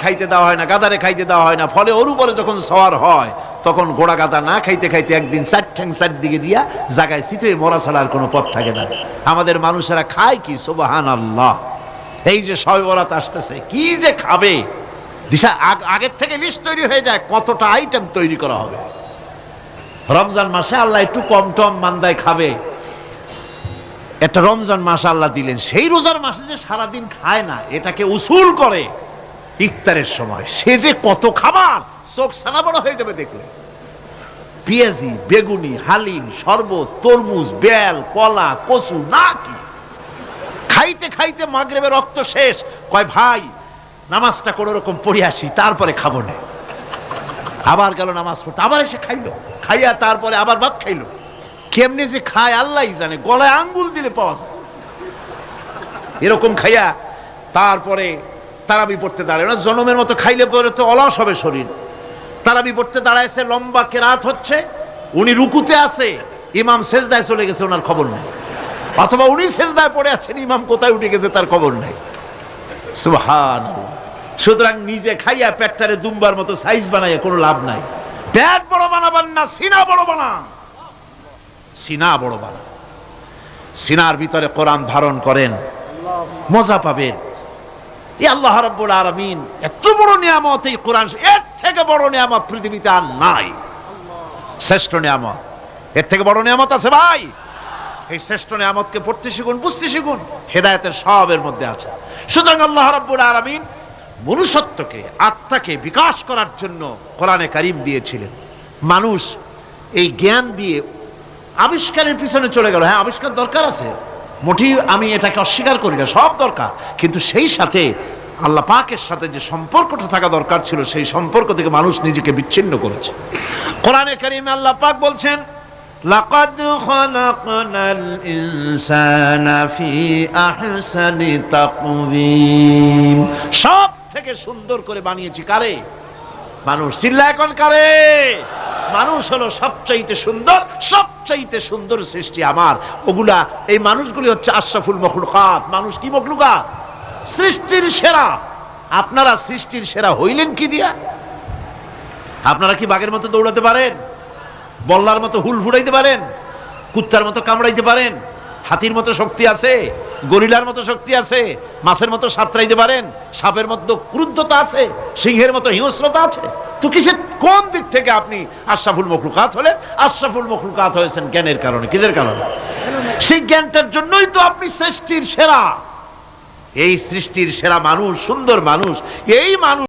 খাইতে দেওয়া হয় না, গাদারে খাইতে দেওয়া হয় না, ফলে ওর উপরে যখন সওয়ার হয় তখন ঘোড়া গাদা না খাইতে খাইতে একদিন চার ঠ্যাং চারদিকে দিয়া জায়গায় সিটে মরা ছাড়া আর কোনো পথ থাকে না। আমাদের মানুষেরা খায় কি? সুবহানাল্লাহ। এই যে শবে বরাত আসতেছে, কি যে খাবে, দিশা আগের থেকে লিস্ট তৈরি হয়ে যায় কতটা আইটেম তৈরি করা হবে। রমজান মাসে আল্লাহ একটু কম টম মান্দায় খাবে, একটা রমজান মাস আল্লাহ দিলেন। সেই রোজার মাসে যে সারাদিন খায় না, এটাকে উসুল করে ইফতারের সময় সে যে কত খাবার, চোখ ছানা বড় হয়ে যাবে দেখলে। পেঁয়াজি, বেগুনি, হালিম, শরবত, তরমুজ, বেল, কলা, কচু, না কি খাইতে খাইতে মাগরিবের রক্ত শেষ। কয় ভাই নামাজটা কোন রকম পড়ে আসি, তারপরে খাবো না। আবার গেল নামাজ পড়তে, আবার এসে খাইলো, খাইয়া তারপরে আবার ভাত খাইলো। কেমনে যে খায় আল্লাহই জানে, গলায় আঙ্গুল দিলে পাওয়া যায় এরকম খাইয়া। তারপরে তারাবি পড়তে দাঁড়ায় না, জনমের মতো খাইলে পরে তো অলস হবে শরীর। তারাবি পড়তে দাঁড়াইছে, লম্বা কেরাত হচ্ছে, উনি রুকুতে আছে, ইমাম সেজদায় চলে গেছে, ওনার খবর নেই। অথবা উনি সেজদায় পড়ে আছেন, ইমাম কোথায় উঠে গেছে তার খবর নেই। সুবহানাল্লাহ। সুতরাং নিজে খাইয়া পেটটারে দুম্বার মতো সাইজ বানাইয়া কোনো লাভ নাই। পেট বড় বানাবেন না, সিনা বড় বানান। সিনা বড় বানান, সিনার ভিতরে কোরআন ধারণ করেন, মজা পাবেন। আল্লাহ রাব্বুল আলামিন এত বড় নিয়ামত, এই কোরআন, এর থেকে বড় নিয়ামত পৃথিবীতে আর নাই। শ্রেষ্ঠ নিয়ামত, এর থেকে বড় নিয়ামত আছে ভাই? এই শ্রেষ্ঠ নিয়ামতকে পড়তে শিখুন, বুঝতে শিখুন, হেদায়েতের সবের মধ্যে আছে। সুতরাং আল্লাহ রাব্বুল আলামিন মনুষ্যত্বকে, আত্মাকে বিকাশ করার জন্য কোরআনে কারীম দিয়েছিলেন। মানুষ এই জ্ঞান দিয়ে আবিষ্কারের পিছনে চলে গেল। হ্যাঁ, আবিষ্কার দরকার আছে, মোটেই আমি এটাকে অস্বীকার করি না, সব দরকার। কিন্তু সেই সাথে আল্লাহ পাকের সাথে যে সম্পর্কটা থাকা দরকার ছিল, সেই সম্পর্ক থেকে মানুষ নিজেকে বিচ্ছিন্ন করেছে। কোরআনে কারীমে আল্লাহ পাক বলছেন, লাকাদ খালাকনাল ইনসানা ফি আহসানি তাকওয়িম। সব থেকে সুন্দর করে বানিয়েছি কারে? মানুষ। চিল্লা এখন কারে? মানুষ হলো সবচাইতে সুন্দর, সবচাইতে সুন্দর সৃষ্টি আমার। ওগুলা, এই মানুষগুলি হচ্ছে আশরাফুল মখলুকাত। মানুষ কি মখলুকাত? সৃষ্টির সেরা। আপনারা সৃষ্টির সেরা হইলেন কি দিয়া? আপনারা কি বাঘের মতো দৌড়াতে পারেন? বল্লার মতো হুল ফুটাইতে পারেন? কুত্তার মতো কামড়াইতে পারেন? হাতির মতো শক্তি আছে? গরিলার মতো শক্তি আছে? মাছের মতো সাঁতরাইতে পারেন? সাপের মতো ক্রুদ্ধতা আছে? সিংহের মতো হিংস্রতা আছে? তো কিসের, কোন দিক থেকে আপনি আশরাফুল মখলুকাত হলেন? আশরাফুল মখলুকাত হয়েছেন জ্ঞানের কারণে। কিসের কারণে? সেই জ্ঞানটার জন্যই তো আপনি সৃষ্টির সেরা। এই সৃষ্টির সেরা মানুষ, সুন্দর মানুষ, এই মানুষ